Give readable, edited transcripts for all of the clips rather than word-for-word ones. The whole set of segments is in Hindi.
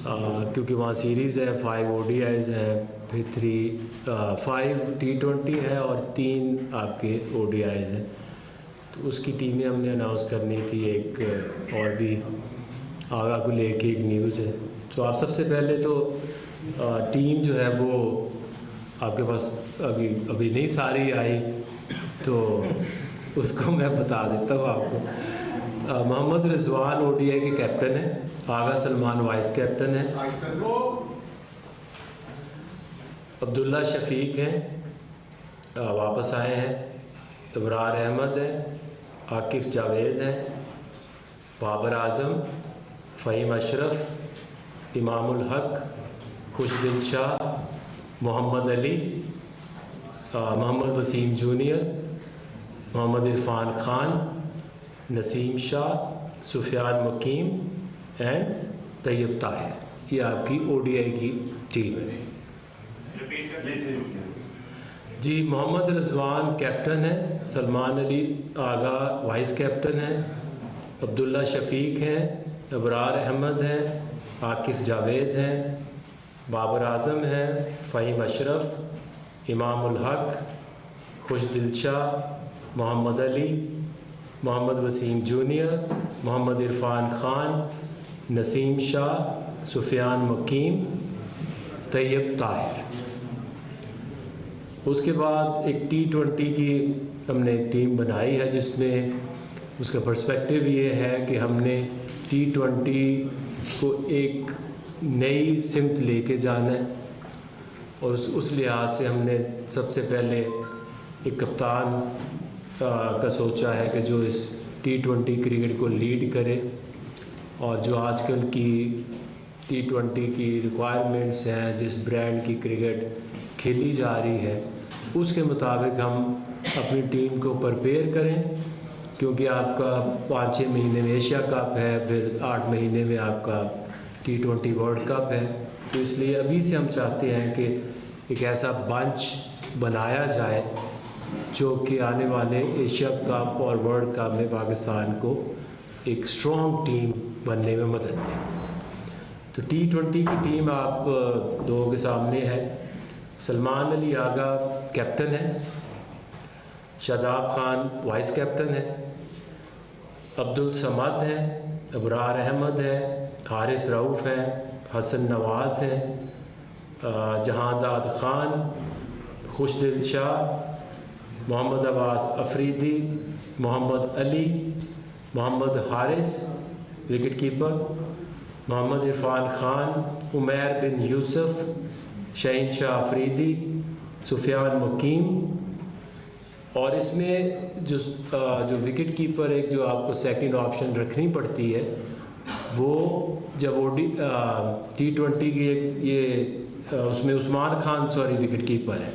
क्योंकि वहाँ सीरीज़ है, 5 ODIs हैं, फिर 5 T20 है और 3 आपके ODIs हैं। तो उसकी टीमें हमने अनाउंस करनी थी। एक और भी आगा को लेके एक न्यूज़ है। तो आप सबसे पहले तो टीम जो है वो आपके पास अभी नहीं सारी आई, तो उसको मैं बता देता हूँ आपको। मोहम्मद रिजवान ODI के कैप्टन हैं, आगा सलमान वाइस कैप्टन है, अब्दुल्ला शफीक हैं वापस आए हैं, इब्रार अहमद हैं, आकिफ जावेद हैं, बाबर आज़म, फ़हीम अशरफ, इमामुल हक, खुशदिल शाह, मोहम्मद अली, मोहम्मद वसीम जूनियर, मोहम्मद इरफान खान, नसीम शाह, सुफियान मुकीम एंड तैयब ताहिर। ये आपकी ODI की टीम है। जी, मोहम्मद रिजवान कैप्टन है, सलमान अली आगा वाइस कैप्टन है, अब्दुल्ला शफीक हैं, इब्रार अहमद हैं, आकिफ जावेद हैं, बाबर आज़म हैं, फ़हीम अशरफ, इमामुल हक, खुशदिल शाह, मोहम्मद अली, मोहम्मद वसीम जूनियर, मोहम्मद इरफान खान, नसीम शाह, सुफियान मुकीम, तैयब ताहिर। उसके बाद एक T20 की हमने टीम बनाई है, जिसमें उसका पर्सपेक्टिव ये है कि हमने T20 को एक नई सिमत लेके जाना है। और उस लिहाज से हमने सबसे पहले एक कप्तान का सोचा है कि जो इस T20 क्रिकेट को लीड करे, और जो आजकल की T20 की रिक्वायरमेंट्स हैं, जिस ब्रांड की क्रिकेट खेली जा रही है, उसके मुताबिक हम अपनी टीम को प्रिपेयर करें। क्योंकि आपका 5-6 महीने में एशिया कप है, फिर 8 महीने में आपका T20 वर्ल्ड कप है। तो इसलिए अभी से हम चाहते हैं कि एक ऐसा बंच बनाया जाए जो कि आने वाले एशिया कप और वर्ल्ड कप में पाकिस्तान को एक स्ट्रॉन्ग टीम बनने में मदद दे। तो T20 की टीम आप लोगों के सामने है। सलमान अली आगा कैप्टन है, शादाब खान वाइस कैप्टन है, अब्दुल समद हैं, इब्रार अहमद हैं, हारिस रऊफ़ हैं, हसन नवाज़ हैं, जहांदाद ख़ान, खुशदिल शाह, मोहम्मद अब्बास अफरीदी, मोहम्मद अली, मोहम्मद हारिस विकेट कीपर, मोहम्मद इरफान खान, उमैर बिन यूसुफ, शहीन शाह अफरीदी, सुफियान मुकीम। और इसमें जो विकेट कीपर एक जो आपको सेकंड ऑप्शन रखनी पड़ती है, वो जब T20 की ये उसमें उस्मान खान विकेट कीपर है।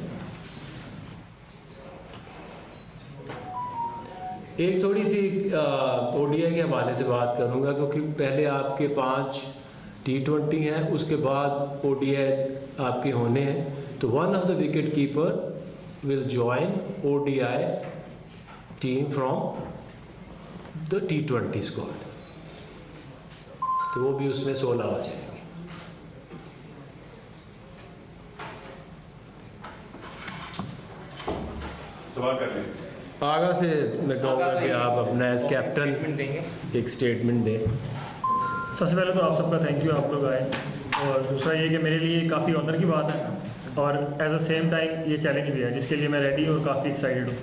एक थोड़ी सी ODI के हवाले से बात करूँगा, क्योंकि पहले आपके 5 T20 हैं, उसके बाद ODI आपके होने हैं। तो one of the wicket keeper will join ODI team from the T20 squad, तो वो भी उसमें 16 हो जाएंगे। सवाल कर लें। आगा से मैं कहूँगा कि आप अपना एज कैप्टन एक स्टेटमेंट दें। सबसे पहले तो आप सबका थैंक यू, आप लोग आए। और दूसरा ये कि मेरे लिए काफ़ी ऑनर की बात है और एट द सेम टाइम ये चैलेंज भी है, जिसके लिए मैं रेडी और काफ़ी एक्साइटेड हूँ।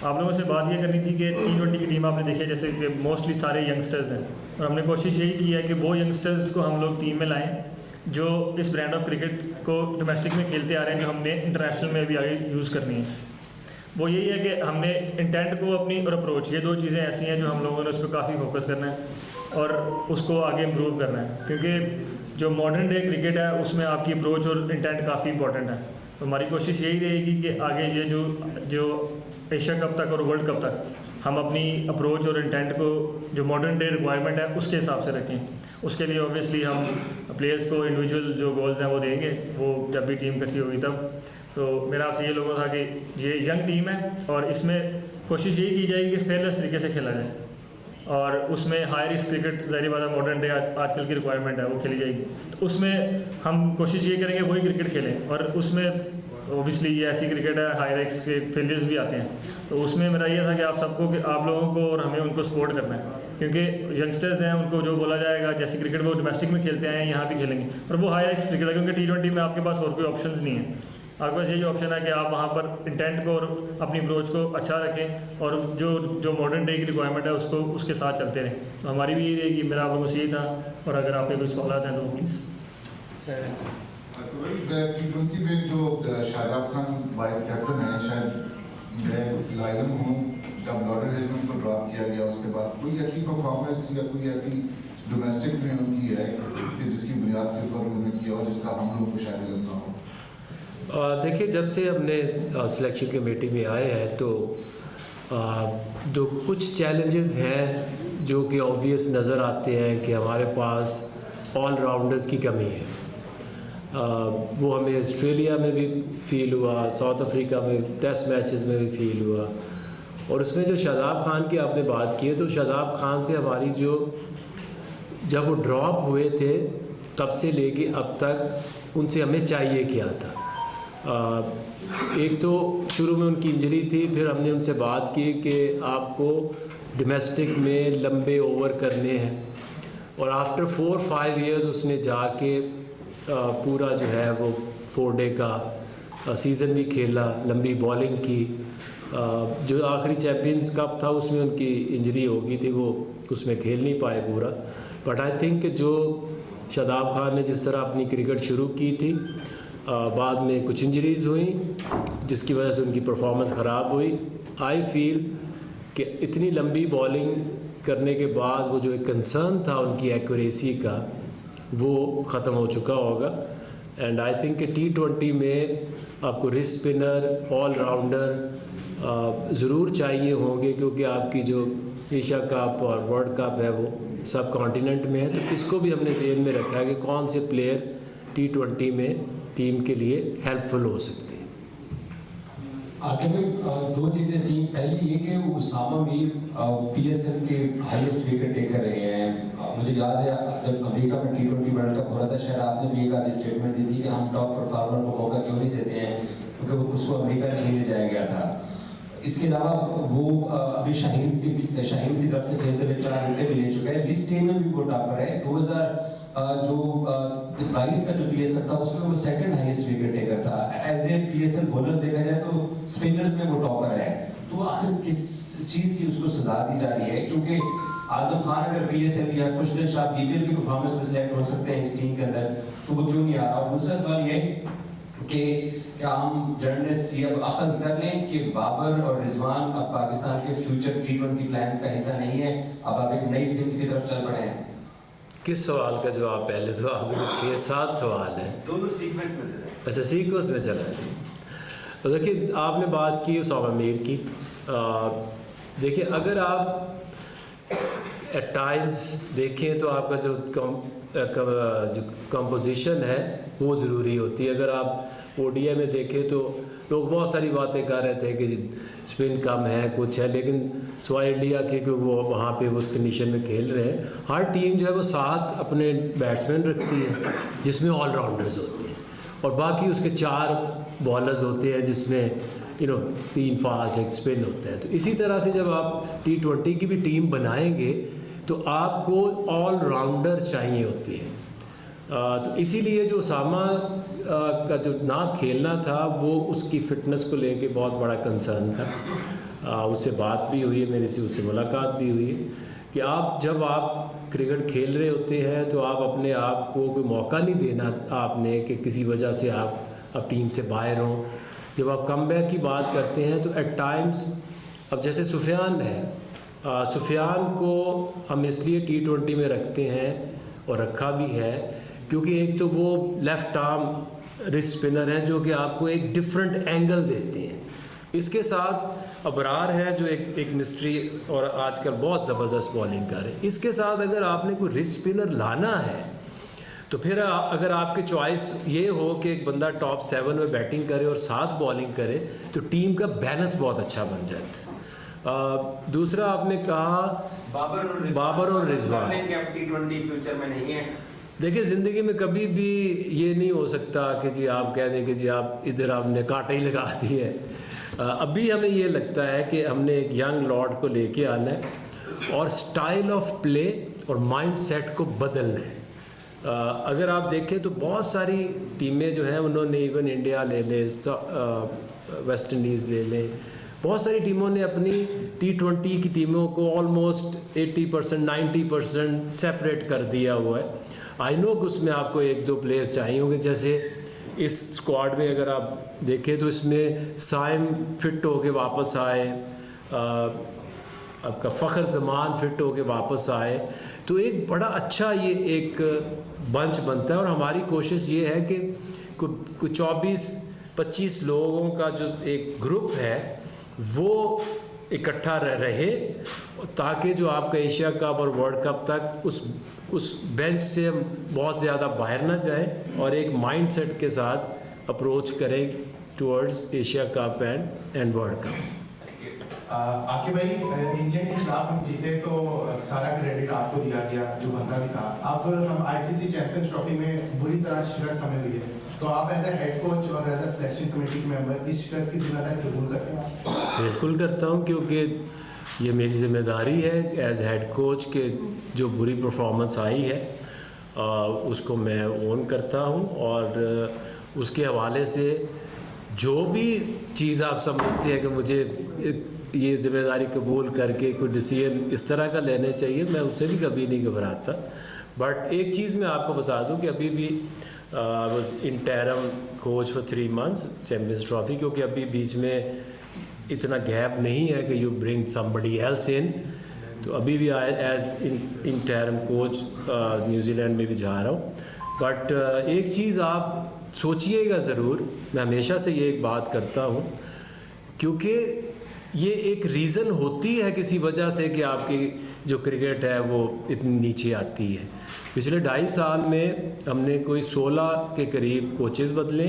आप लोगों से बात ये करनी थी कि T20 की टीम आपने देखी है, जैसे कि मोस्टली सारे यंगस्टर्स हैं, और हमने कोशिश यही की है कि वो यंगस्टर्स को हम लोग टीम में लाएं जो इस ब्रांड ऑफ क्रिकेट को डोमेस्टिक में खेलते आ रहे हैं, जो हमने इंटरनेशनल में भी आगे यूज़ करनी है। वो यही है कि हमने इंटेंट को अपनी और अप्रोच, ये 2 चीज़ें ऐसी हैं जो हम लोगों ने उस पर काफ़ी फोकस करना है और उसको आगे इम्प्रूव करना है। क्योंकि जो मॉडर्न डे क्रिकेट है उसमें आपकी अप्रोच और इंटेंट काफ़ी इंपॉर्टेंट है। तो हमारी कोशिश यही रहेगी कि आगे ये जो एशिया कप तक और वर्ल्ड कप तक हम अपनी अप्रोच और इंटेंट को जो मॉडर्न डे रिक्वायरमेंट है उसके हिसाब से रखें। उसके लिए ऑब्वियसली हम प्लेयर्स को इंडिविजुअल जो गोल्स हैं वो देंगे, वो जब भी टीम इकट्ठी होगी तब। तो मेरा आपसे ये लोगों था कि ये यंग टीम है और इसमें कोशिश यही की जाएगी कि फेयरलेस तरीके से खेला जाए। और उसमें हाई रिस्क क्रिकेट ज़ाहिर बात है मॉडर्न डे आजकल की रिक्वायरमेंट है वो खेली जाएगी। तो उसमें हम कोशिश ये करेंगे वही क्रिकेट खेलें, और उसमें ओबियसली ये ऐसी क्रिकेट है हाई रिस्क के फेलियर्स भी आते हैं। तो उसमें मेरा ये था कि आप सबको आप लोगों को और हमें उनको सपोर्ट करना है, क्योंकि यंगस्टर्स हैं उनको जो बोला जाएगा जैसी क्रिकेट वो डोमेस्टिक में खेलते हैं यहाँ भी खेलेंगे, पर वो हाई रिस्क क्रिकेट है क्योंकि T20 में आपके पास और कोई ऑप्शंस नहीं है। आपके पास यही ऑप्शन है कि आप वहाँ पर इंटेंट को और अपनी अप्रोच को अच्छा रखें और जो मॉडर्न डे की रिक्वायरमेंट है उसको उसके साथ चलते रहें। तो हमारी भी यही रहेगी, मेरा आप लोगों से यही था, और अगर आपके कोई सवाल हैं तो प्लीज़। T20 में जो शादाब खान वाइस कैप्टन है, शायद मैं लाइलम हूँ, जब लॉर्ड हिल में उनको ड्रॉप किया गया उसके बाद कोई ऐसी परफॉर्मेंस या कोई ऐसी डोमेस्टिक में उनकी है कि जिसकी बुनियाद के ऊपर उन्होंने किया हो जिसका हम लोग को शायद इल्म ना हो? देखिए, जब से हमने सिलेक्शन कमेटी में आए हैं तो जो कुछ चैलेंजेस हैं जो कि ऑब्वियस नज़र आते हैं कि हमारे पास ऑलराउंडर्स की कमी है। वो हमें ऑस्ट्रेलिया में भी फील हुआ, साउथ अफ्रीका में टेस्ट मैचेस में भी फील हुआ, और उसमें जो शादाब खान की आपने बात की है तो शादाब खान से हमारी जब वो ड्रॉप हुए थे तब से लेके अब तक उनसे हमें चाहिए क्या था। एक तो शुरू में उनकी इंजरी थी, फिर हमने उनसे बात की कि आपको डोमेस्टिक में लंबे ओवर करने हैं, और आफ्टर 4-5 इयर्स उसने जाके पूरा जो है वो 4 डे का सीज़न भी खेला, लंबी बॉलिंग की। जो आखिरी चैम्पियंस कप था उसमें उनकी इंजरी हो गई थी, वो उसमें खेल नहीं पाए पूरा। बट आई थिंक जो शादाब खान ने जिस तरह अपनी क्रिकेट शुरू की थी, बाद में कुछ इंजरीज़ हुई जिसकी वजह से उनकी परफॉर्मेंस ख़राब हुई। आई फील कि इतनी लंबी बॉलिंग करने के बाद वो जो एक कंसर्न था उनकी एक्यूरेसी का वो ख़त्म हो चुका होगा। एंड आई थिंक कि T20 में आपको रिस्ट स्पिनर ऑलराउंडर ज़रूर चाहिए होंगे, क्योंकि आपकी जो एशिया कप और वर्ल्ड कप है वो सब कॉन्टिनेंट में है। तो इसको भी हमने ज़हन में रखा है कि कौन से प्लेयर T20 में टीम के लिए हेल्पफुल हो सकते हैं। आगे में 2 चीज़ें थी। पहली ये कि उसामा मीर PSL के हाईएस्ट विकेट टेकर रहे हैं। मुझे याद है जब अमेरिका में T20 वर्ल्ड कप हो रहा था, शायद आपने भी एक आधी स्टेटमेंट दी थी कि हम टॉप परफॉर्मर को मौका क्यों नहीं देते हैं, क्योंकि उसको अमेरिका नहीं ले जाया गया था। इसके अलावा वो अभी शाहीन की तरफ से खेलते हुए 4 विकेट भी ले चुका है। लिस्ट टीम में भी वो टॉपर है। 2022 का जो PSL था उसमें वो सेकंड हाईएस्ट विकेट टेकर था। एज ए PSL बॉलर्स देखा जाए तो स्पिनर्स में वो टॉपर है। तो आखिर किस चीज़ की उसको सजा दी जा रही है? क्योंकि आजम खान अगर PSL या कुछ दिन शाह BPL की परफॉर्मेंस में सेलेक्ट हो सकते हैं इस टीम के अंदर, तो वो क्यों नहीं आ रहा? और दूसरा सवाल ये कि क्या हम जर्नलिस्ट ये अखज़ कर लें कि बाबर और रिजवान अब पाकिस्तान के फ्यूचर T20 प्लान्स का हिस्सा नहीं है, अब आप एक नई सिमत की तरफ चल पड़े हैं? किस सवाल का जवाब? पहले तो आपके 6-7 सवाल हैं, दोनों सीक्वेंस में चला। अच्छा, सीक्वेंस में चला है। तो देखिए, आपने बात की उसामा मीर की। देखिए, अगर आप एट टाइम्स देखें तो आपका जो कंपोजिशन है वो ज़रूरी होती है। अगर आप ODI में देखें तो लोग बहुत सारी बातें कर रहे थे कि स्पिन कम है, कुछ है, लेकिन सिवाय इंडिया के कि वो वहाँ पे उस कंडीशन में खेल रहे हैं, हर टीम जो है वो 7 अपने बैट्समैन रखती है जिसमें ऑलराउंडर्स होते हैं, और बाकी उसके 4 बॉलर्स होते हैं जिसमें 3 फास्ट एक स्पिन होते हैं। तो इसी तरह से जब आप T20 की भी टीम बनाएंगे तो आपको ऑलराउंडर चाहिए होती है। तो इसीलिए जो उसामा का जो ना खेलना था वो उसकी फ़िटनेस को लेके बहुत बड़ा कंसर्न था। उससे बात भी हुई है मेरी से, उससे मुलाकात भी हुई है कि जब आप क्रिकेट खेल रहे होते हैं तो आप अपने आप को कोई मौका नहीं देना आपने कि किसी वजह से आप टीम से बाहर हों। जब आप कमबैक की बात करते हैं तो एट टाइम्स, अब जैसे सुफियान है, सुफियान को हम इसलिए T20 में रखते हैं और रखा भी है क्योंकि एक तो वो लेफ़्ट आर्म रिस्ट स्पिनर हैं जो कि आपको एक डिफरेंट एंगल देते हैं। इसके साथ अबरार है जो एक मिस्ट्री और आजकल बहुत ज़बरदस्त बॉलिंग कर रहे हैं। इसके साथ अगर आपने कोई रिस्ट स्पिनर लाना है तो फिर अगर आपके चॉइस ये हो कि एक बंदा टॉप 7 में बैटिंग करे और 7 बॉलिंग करे तो टीम का बैलेंस बहुत अच्छा बन जाता है। दूसरा आपने कहा बाबर और रिजवान T20 फ्यूचर में नहीं है। देखिए, ज़िंदगी में कभी भी ये नहीं हो सकता कि जी आप कह दें कि जी आप इधर आपने कांटा ही लगा दी है। अभी हमें ये लगता है कि हमने एक यंग लॉर्ड को लेके आना है और स्टाइल ऑफ प्ले और माइंड सेट को बदलना है। अगर आप देखें तो बहुत सारी टीमें जो हैं उन्होंने, इवन इंडिया ले लें, वेस्ट इंडीज़ ले लें, बहुत सारी टीमों ने अपनी T20 की टीमों को ऑलमोस्ट 80% 90% सेपरेट कर दिया हुआ है। आई नो कि उसमें आपको एक दो प्लेयर्स चाहिए होंगे, जैसे इस स्क्वाड में अगर आप देखें तो इसमें साइम फिट होके वापस आए, आपका फ़खर जमान फिट होके वापस आए, तो एक बड़ा अच्छा ये एक बंच बनता है। और हमारी कोशिश ये है कि कुछ 24-25 लोगों का जो एक ग्रुप है वो इकट्ठा रहे, ताकि जो आपका एशिया कप और वर्ल्ड कप तक उस बेंच से हम बहुत ज़्यादा बाहर ना जाएं और एक माइंड सेट के साथ अप्रोच करें towards Asia cup and world cup. आके भाई, इंग्लैंड के खिलाफ हम जीते तो सारा क्रेडिट आपको दिया गया जो बनता भी था। अब हम आईसीसी चैंपियंस ट्रॉफी में बुरी तरह शिकस्त हमें हुई है, तो आप एज ए हेड कोच और एज ए सिलेक्शन कमेटी के मेंबर इस शिकस्त की जिम्मेदारी कबूल करते हैं? बिल्कुल करता हूँ, क्योंकि ये मेरी जिम्मेदारी है एज हेड कोच के जो बुरी परफॉर्मेंस आई है उसको मैं ओन करता हूँ, और उसके हवाले से जो भी चीज़ आप समझते हैं कि मुझे ये जिम्मेदारी कबूल करके कोई डिसीजन इस तरह का लेने चाहिए, मैं उससे भी कभी नहीं घबराता। बट एक चीज़ मैं आपको बता दूं कि अभी भी was interim coach for 3 months champions trophy, क्योंकि अभी बीच में इतना गैप नहीं है कि you bring somebody else in, तो अभी भी एज इंटरम कोच न्यूजीलैंड में भी जा रहा हूँ। बट एक चीज़ आप सोचिएगा ज़रूर, मैं हमेशा से ये एक बात करता हूँ, क्योंकि ये एक रीज़न होती है किसी वजह से कि आपकी जो क्रिकेट है वो इतनी नीचे आती है। पिछले 2.5 साल में हमने कोई 16 के करीब कोचेस बदले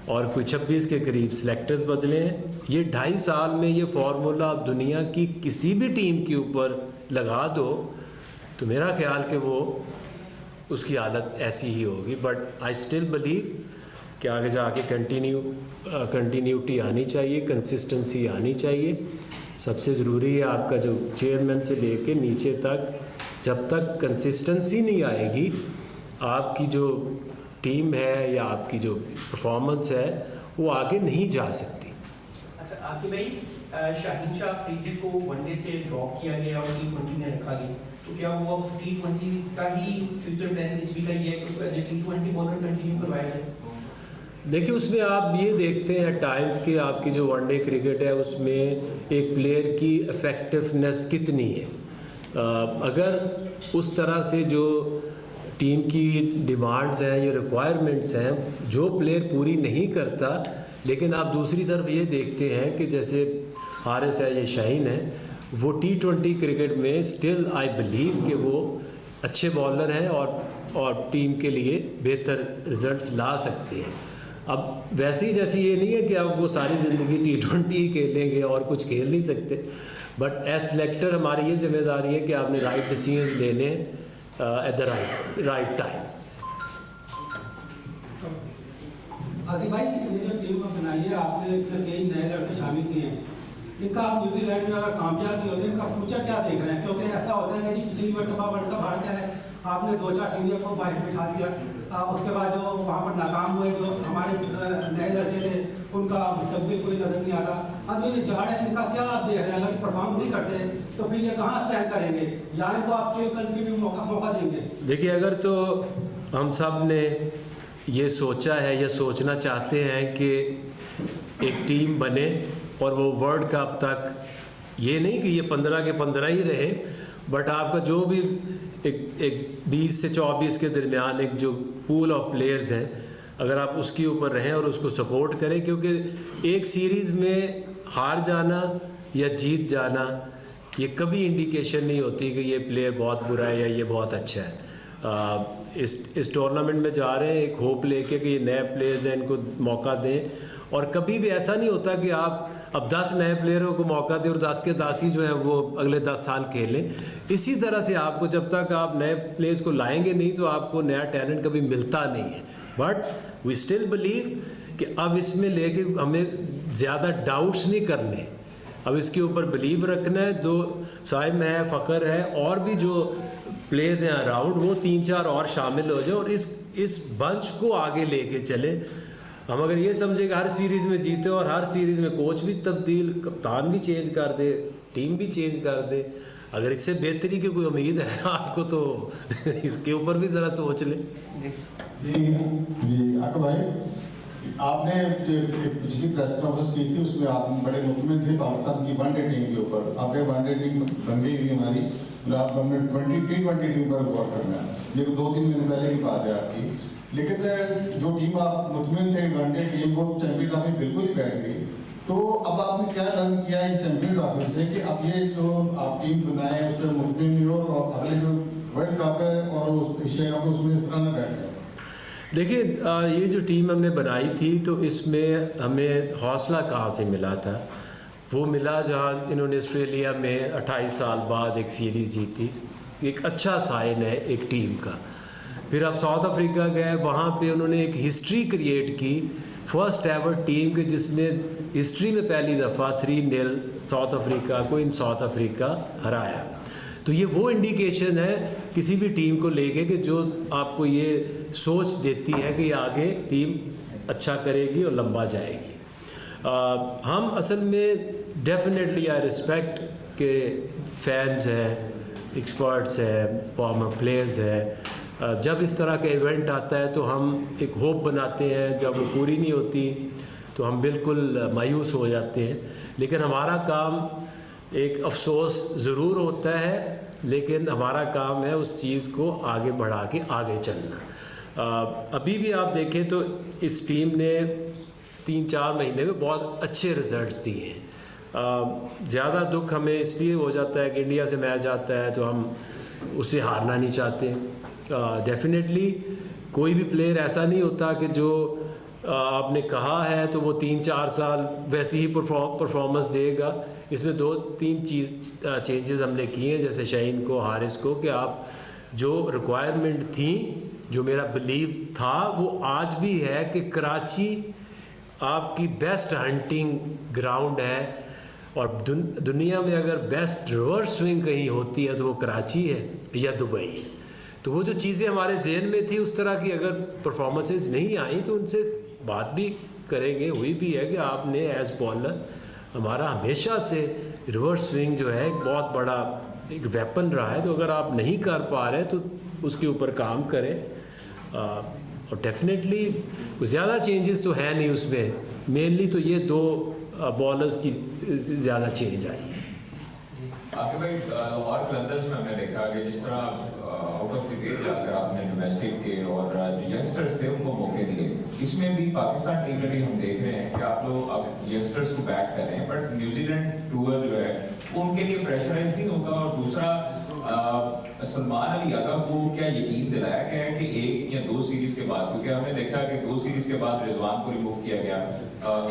और कोई 26 के करीब सिलेक्टर्स बदले हैं। ये 2.5 साल में ये फार्मूला आप दुनिया की किसी भी टीम के ऊपर लगा दो तो मेरा ख्याल कि वो उसकी हालत ऐसी ही होगी। बट आई स्टिल बिलीव कि आगे जाके कंटिन्यूटी आनी चाहिए, कंसिस्टेंसी आनी चाहिए। सबसे ज़रूरी है आपका जो चेयरमैन से लेके नीचे तक, जब तक कंसिस्टेंसी नहीं आएगी आपकी जो टीम है या आपकी जो परफॉर्मेंस है वो आगे नहीं जा सकती। अच्छा, आपके भाई शाहीन शाह अफरीदी को वनडे से ड्रॉप किया गया और T20 में रखा गया, तो क्या वो अब T20 का ही फ्यूचर प्लान इस भी का ही है कि उसको as a T20 bowler continue करवाया जाए? देखिए, उसमें आप ये देखते हैं टाइम्स कि आपकी जो वनडे क्रिकेट है उसमें एक प्लेयर की इफ़ेक्टिवनेस कितनी है। अगर उस तरह से जो टीम की डिमांड्स हैं या रिक्वायरमेंट्स हैं जो प्लेयर पूरी नहीं करता, लेकिन आप दूसरी तरफ ये देखते हैं कि जैसे हारिस है या शाहीन है, वो T20 क्रिकेट में स्टिल आई बिलीव कि वो अच्छे बॉलर हैं और टीम के लिए बेहतर रिजल्ट्स ला सकते हैं। अब वैसे ही जैसे ये नहीं है कि अब वो सारी ज़िंदगी T20 ही खेलेंगे और कुछ खेल नहीं सकते, बट एज सेलेक्टर हमारी ये जिम्मेदारी है कि आपने राइट डिसीजंस लेने एट द राइट टाइम। आदि भाई, ये जो टीम को बनाई है आपने, इसमें कई नए लड़के शामिल किए हैं, इनका आप न्यूजीलैंड में अगर कामयाब नहीं होते इनका फ्यूचर क्या देख रहे हैं? क्योंकि ऐसा होता है कि पिछली मरतबा वर्ल्ड कप हार गया है, आपने 2-4 सीनियर को बाहर बिठा दिया, उसके बाद जो वहाँ पर नाकाम हुए जो हमारे नए लड़के थे उनका मुस्तकबिल कोई नज़र नहीं आता। अब ये झाड़ है, इनका क्या आप देख रहे हैं? अगर परफॉर्म नहीं करते तो फिर ये कहाँ स्टैंड करेंगे, या इनको आप कंटिन्यू मौका देंगे? देखिए, अगर तो हम सब ने ये सोचा है या सोचना चाहते हैं कि एक टीम बने और वो वर्ल्ड कप तक, ये नहीं कि ये 15 के 15 ही रहे, बट आपका जो भी एक 20 से 24 के दरमियान एक जो पूल ऑफ प्लेयर्स हैं, अगर आप उसके ऊपर रहें और उसको सपोर्ट करें, क्योंकि एक सीरीज़ में हार जाना या जीत जाना ये कभी इंडिकेशन नहीं होती कि ये प्लेयर बहुत बुरा है या ये बहुत अच्छा है। इस टूर्नामेंट में जा रहे हैं एक होप लेके कि ये नए प्लेयर्स हैं, इनको मौका दें, और कभी भी ऐसा नहीं होता कि आप अब 10 नए प्लेयरों को मौका दें और 10 के 10 ही जो है वो अगले 10 साल खेलें। इसी तरह से आपको जब तक आप नए प्लेयर्स को लाएंगे नहीं तो आपको नया टैलेंट कभी मिलता नहीं है। बट वी स्टिल बिलीव कि अब इसमें लेके हमें ज़्यादा डाउट्स नहीं करने, अब इसके ऊपर बिलीव रखना है। दो साइम है, फ़खर है, और भी जो प्लेयर्स हैं अराउंड, वो 3-4 और शामिल हो जाए और इस बंच को आगे लेके चले। हम अगर ये समझे कि हर सीरीज़ में जीते और हर सीरीज़ में कोच भी तब्दील, कप्तान भी चेंज कर दे, टीम भी चेंज कर दे, अगर इससे बेहतरी की कोई उम्मीद है आपको तो इसके ऊपर भी ज़रा सोच लें। जी आका भाई, आपने पिछली प्रेस कॉन्फ्रेंस की थी, उसमें आप बड़े मुतमिन थे पाकिस्तान की वनडे टीम के ऊपर। आपके वनडे टीम बन गई थी हमारी, आप हमने T20 टीम पर गौर करना है। ये तो 2-3 महीने पहले की बात है आपकी। लेकिन जो टीम आप मुतमिन थे वनडे टीम, वो चैंपियन ट्रॉफी बिल्कुल ही बैठ गई। तो अब आपने क्या लर्न किया है चैंपियन ट्रॉफी से कि अब ये जो आप टीम बनाए उसमें मुतमिन भी हो और अगले जो वर्ल्ड कप है और उस एशिया कप उसमें इस तरह ना बैठ गए? देखिए, ये जो टीम हमने बनाई थी तो इसमें हमें हौसला कहाँ से मिला था? वो मिला जहाँ इन्होंने ऑस्ट्रेलिया में 28 साल बाद एक सीरीज़ जीती। एक अच्छा साइन है एक टीम का। फिर आप साउथ अफ्रीका गए, वहाँ पे उन्होंने एक हिस्ट्री क्रिएट की, फर्स्ट एवर टीम के जिसने हिस्ट्री में पहली दफ़ा 3-0 साउथ अफ्रीका को इन साउथ अफ्रीका हराया। तो ये वो इंडिकेशन है किसी भी टीम को लेके कि जो आपको ये सोच देती है कि आगे टीम अच्छा करेगी और लंबा जाएगी। हम असल में डेफिनेटली आई रिस्पेक्ट के फैंस हैं, एक्सपर्ट्स हैं, फॉर्मर प्लेयर्स हैं। जब इस तरह का इवेंट आता है तो हम एक होप बनाते हैं, जब वो पूरी नहीं होती तो हम बिल्कुल मायूस हो जाते हैं। लेकिन हमारा काम एक अफसोस ज़रूर होता है, लेकिन हमारा काम है उस चीज़ को आगे बढ़ा के आगे चलना। अभी भी आप देखें तो इस टीम ने 3-4 महीने में बहुत अच्छे रिजल्ट्स दिए हैं। ज़्यादा दुख हमें इसलिए हो जाता है कि इंडिया से मैच आता है तो हम उसे हारना नहीं चाहते। डेफिनेटली कोई भी प्लेयर ऐसा नहीं होता कि जो आपने कहा है तो वो 3-4 साल वैसे ही परफॉर्मेंस देगा। इसमें 2-3 चेंजेस हमने किए हैं, जैसे शाहीन को, हारिस को, कि आप जो रिक्वायरमेंट थी, जो मेरा बिलीव था वो आज भी है कि कराची आपकी बेस्ट हंटिंग ग्राउंड है और दुनिया में अगर बेस्ट रिवर्स स्विंग कहीं होती है तो वो कराची है या दुबई है। तो वो जो चीज़ें हमारे जहन में थी उस तरह की अगर परफॉर्मेंसेस नहीं आई तो उनसे बात भी करेंगे। हुई भी है कि आपने एज बॉलर हमारा हमेशा से रिवर्स स्विंग जो है एक बहुत बड़ा एक वेपन रहा है, तो अगर आप नहीं कर पा रहे तो उसके ऊपर काम करें। और डेफिनेटली कुछ ज़्यादा चेंजेस तो है नहीं उसमें, मेनली तो ये 2 बॉलर्स की ज़्यादा चेंज आई है। आगे भाई, और कलंदर्स में हमने देखा कि जिस तरह आउट ऑफ द गेट जाकर आपने डोमेस्टिक के और जो यंगस्टर्स थे उनको मौके दिए, इसमें भी पाकिस्तान टीम में भी हम देख रहे हैं कि आप लोग अब यंगस्टर्स को बैक कर रहे हैं, बट न्यूजीलैंड टूर जो है वो उनके लिए प्रेशराइज नहीं होगा। और दूसरा, सलमान अली अगा को क्या यकीन दिलाया गया है कि 1 या 2 सीरीज के बाद, क्योंकि हमने देखा कि 2 सीरीज के बाद रिजवान को रिमूव किया गया,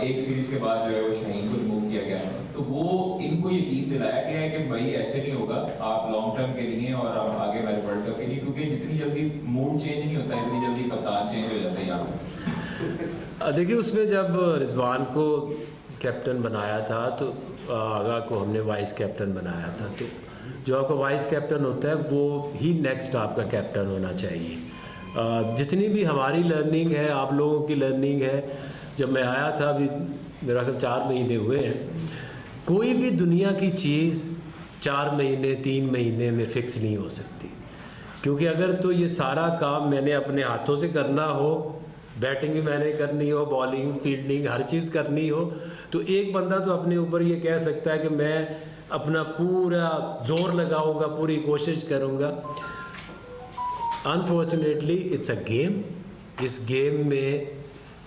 1 सीरीज के बाद जो है वो शाहीन को रिमूव किया गया, तो वो इनको यकीन दिलाया गया है कि भाई ऐसे नहीं होगा, आप लॉन्ग टर्म के लिए और आगे वाले वर्ल्ड कप के लिए, क्योंकि जितनी जल्दी मूड चेंज नहीं होता इतनी जल्दी कप्तान चेंज हो जाता है यहाँ पे। देखिए, उसमें जब रिजवान को कैप्टन बनाया था तो आगा को हमने वाइस कैप्टन बनाया था, तो जो आपका वाइस कैप्टन होता है वो ही नेक्स्ट आपका कैप्टन होना चाहिए। जितनी भी हमारी लर्निंग है, आप लोगों की लर्निंग है, जब मैं आया था अभी मेरा ख्याल 4 महीने हुए हैं, कोई भी दुनिया की चीज़ 4 महीने 3 महीने में फिक्स नहीं हो सकती। क्योंकि अगर तो ये सारा काम मैंने अपने हाथों से करना हो, बैटिंग भी मैंने करनी हो, बॉलिंग, फील्डिंग, हर चीज़ करनी हो, तो एक बंदा तो अपने ऊपर ये कह सकता है कि मैं अपना पूरा जोर लगाऊंगा, पूरी कोशिश करूंगा। Unfortunately it's a game. इस गेम में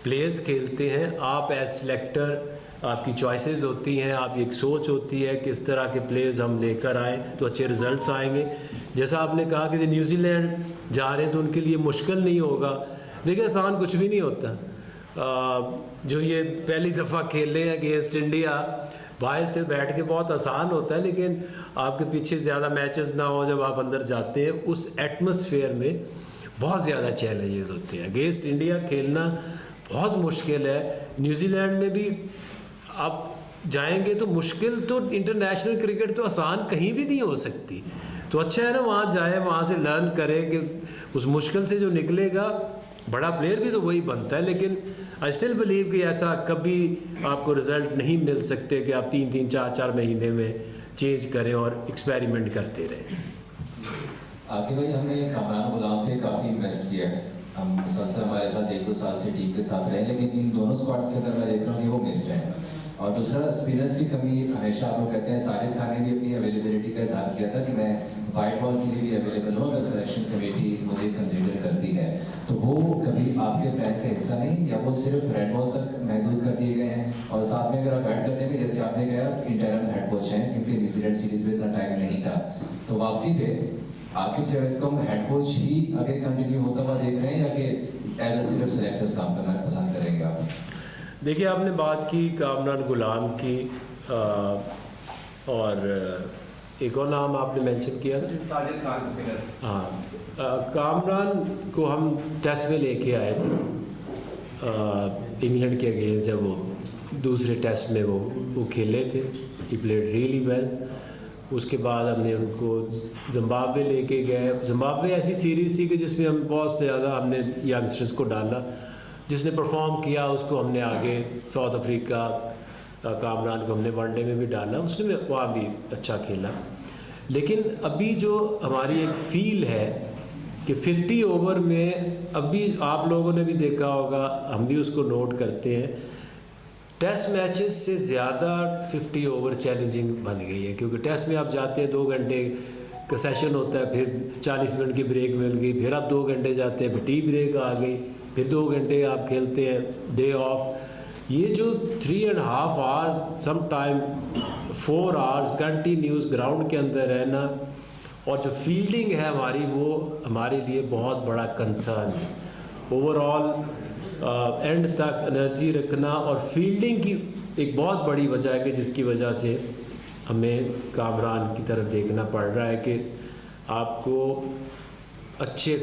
प्लेयर्स खेलते हैं, आप एज सेलेक्टर आपकी चॉइसेस होती हैं, आपकी एक सोच होती है किस तरह के प्लेयर्स हम लेकर आएँ तो अच्छे रिजल्ट्स आएंगे। जैसा आपने कहा कि न्यूजीलैंड जा रहे हैं तो उनके लिए मुश्किल नहीं होगा। देखिए, आसान कुछ भी नहीं होता। जो ये पहली दफ़ा खेल रहे हैं अगेंस्ट इंडिया, बाहर से बैठ के बहुत आसान होता है, लेकिन आपके पीछे ज़्यादा मैचेस ना हो, जब आप अंदर जाते हैं उस एटमॉस्फेयर में बहुत ज़्यादा चैलेंजेस होते हैं। अगेंस्ट इंडिया खेलना बहुत मुश्किल है। न्यूजीलैंड में भी आप जाएंगे तो मुश्किल, तो इंटरनेशनल क्रिकेट तो आसान कहीं भी नहीं हो सकती। तो अच्छा है ना, वहाँ जाए, वहाँ से लर्न करें कि उस मुश्किल से जो निकलेगा, बड़ा प्लेयर भी तो वही बनता है। लेकिन आई स्टिल बिलीव कि ऐसा कभी आपको रिज़ल्ट नहीं मिल सकते कि आप 3-3, 4-4 महीने में चेंज करें और एक्सपेरिमेंट करते रहें। आगे भाई, हमने कामरान गुलाम पे काफ़ी इन्वेस्ट किया है। हम मुसलसल हमारे साथ 1-2 साल से टीम के साथ रहे, लेकिन इन दोनों स्क्वाड्स के अंदर मैं देख रहा हूँ कि वो मिस्ड है। और दूसरा, स्पिनर्स की कमी हमेशा आप लोग कहते हैं। साजिद खान ने भी अपनी अवेलेबिलिटी का इजहार किया था कि मैं वाइट बॉल के लिए भी अवेलेबल हूँ अगर सिलेक्शन कमेटी मुझे कंसिडर करती है। तो वो कभी आपके प्लान का हिस्सा नहीं, या वो सिर्फ रेड बॉल तक महदूद कर दिए गए हैं? और साथ में अगर आप ऐड करते हैं कि जैसे आपने कहा इंटरम हेड कोच हैं, क्योंकि न्यूजीलैंड सीरीज में इतना टाइम नहीं था, तो वापसी पे आकिब जावेद को हम हेड कोच ही आगे कंटिन्यू होता हुआ देख रहे हैं, या कि एज ए सिर्फ सेलेक्टर्स काम करना पसंद करेंगे आप? देखिए, आपने बात की कामरान गुलाम की, और एक और नाम आपने मेंशन किया था, साजिद खान स्पिनर। हाँ, कामरान को हम टेस्ट में लेके आए थे इंग्लैंड के अगेंस्ट, जब वो दूसरे टेस्ट में वो खेले थे। He played really well. उसके बाद हमने उनको जिम्बाब्वे लेके गए। जिम्बाब्वे ऐसी सीरीज़ थी कि जिसमें हम बहुत से ज़्यादा हमने यंगस्टर्स को डाला, जिसने परफॉर्म किया उसको हमने आगे। साउथ अफ्रीका कामरान को हमने वनडे में भी डाला, उसने वहाँ भी अच्छा खेला। लेकिन अभी जो हमारी एक फील है कि 50 ओवर में, अभी आप लोगों ने भी देखा होगा, हम भी उसको नोट करते हैं, टेस्ट मैचेस से ज़्यादा 50 ओवर चैलेंजिंग बन गई है। क्योंकि टेस्ट में आप जाते हैं 2 घंटे का सेशन होता है, फिर 40 मिनट की ब्रेक मिल गई, फिर आप 2 घंटे जाते हैं, फिर टी ब्रेक आ गई, फिर 2 घंटे आप खेलते हैं, डे ऑफ। ये जो 3.5 hours, some time 4 hours continuous ground के अंदर रहना, और जो फील्डिंग है हमारी, वो हमारे लिए बहुत बड़ा कंसर्न है। ओवरऑल एंड तक एनर्जी रखना और फील्डिंग की एक बहुत बड़ी वजह है कि जिसकी वजह से हमें कामरान की तरफ देखना पड़ रहा है कि आपको अच्छे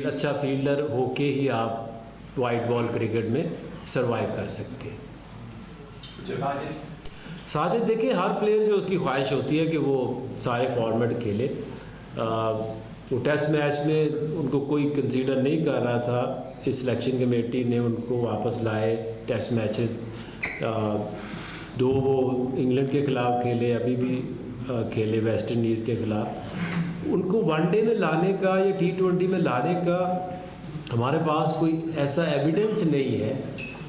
अच्छा फील्डर होके ही आप वाइट बॉल क्रिकेट में सरवाइव कर सकते हैं। साजिद देखिए, हर प्लेयर जो उसकी ख्वाहिश होती है कि वो सारे फॉर्मेट खेले। वो टेस्ट मैच में उनको कोई कंसीडर नहीं कर रहा था, इस सिलेक्शन कमेटी ने उनको वापस लाए टेस्ट मैचेस। 2 वो इंग्लैंड के ख़िलाफ़ खेले, अभी भी खेले वेस्ट इंडीज़ के ख़िलाफ़। उनको वनडे में लाने का या T20 में लाने का हमारे पास कोई ऐसा एविडेंस नहीं है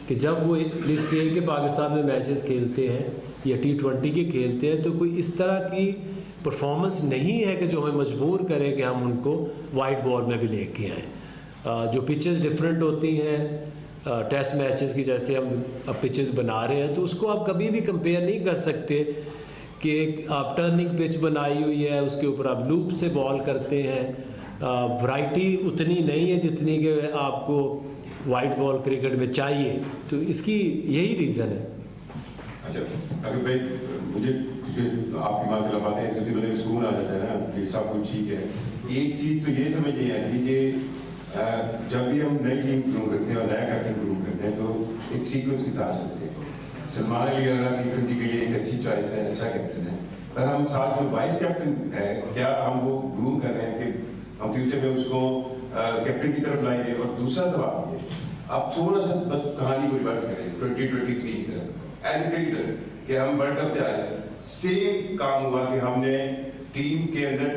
कि जब वो लिस्ट ए के पाकिस्तान में मैचेस खेलते हैं या T20 के खेलते हैं तो कोई इस तरह की परफॉर्मेंस नहीं है कि जो हमें मजबूर करे कि हम उनको वाइट बॉल में भी लेके आएँ। जो पिचेस डिफरेंट होती हैं टेस्ट मैचेस की, जैसे हम अब पिचेस बना रहे हैं, तो उसको आप कभी भी कंपेयर नहीं कर सकते कि आप टर्निंग पिच बनाई हुई है, उसके ऊपर आप लूप से बॉल करते हैं। वैरायटी उतनी नहीं है जितनी कि आपको वाइट बॉल क्रिकेट में चाहिए, तो इसकी यही रीज़न है। अच्छा, अगर भाई मुझे आपकी बात चला पाते हैं, सबसे पहले सुकून आ जाता है ना कि सब कुछ ठीक है। एक चीज़ तो ये समझ नहीं आती कि जब भी हम नई टीम ग्रूम करते हैं और नया कैप्टन ग्रूम करते हैं तो एक सीक्वेंस के साथ चलते हैं। सलमान अली T20 के लिए एक अच्छी चॉइस है, अच्छा कैप्टन है, पर हम साथ जो वाइस कैप्टन है, क्या हम वो ग्रूम कर रहे हैं कि हम फ्यूचर में उसको कैप्टन की तरफ लाएंगे? और दूसरा सवाल ये, आप थोड़ा सा बस कहानी को रिवर्स करें 2023 की तरफ एज ए क्रिकेटर कि हम वर्ल्ड कप से आए, सेम काम हुआ कि हमने टीम के अंदर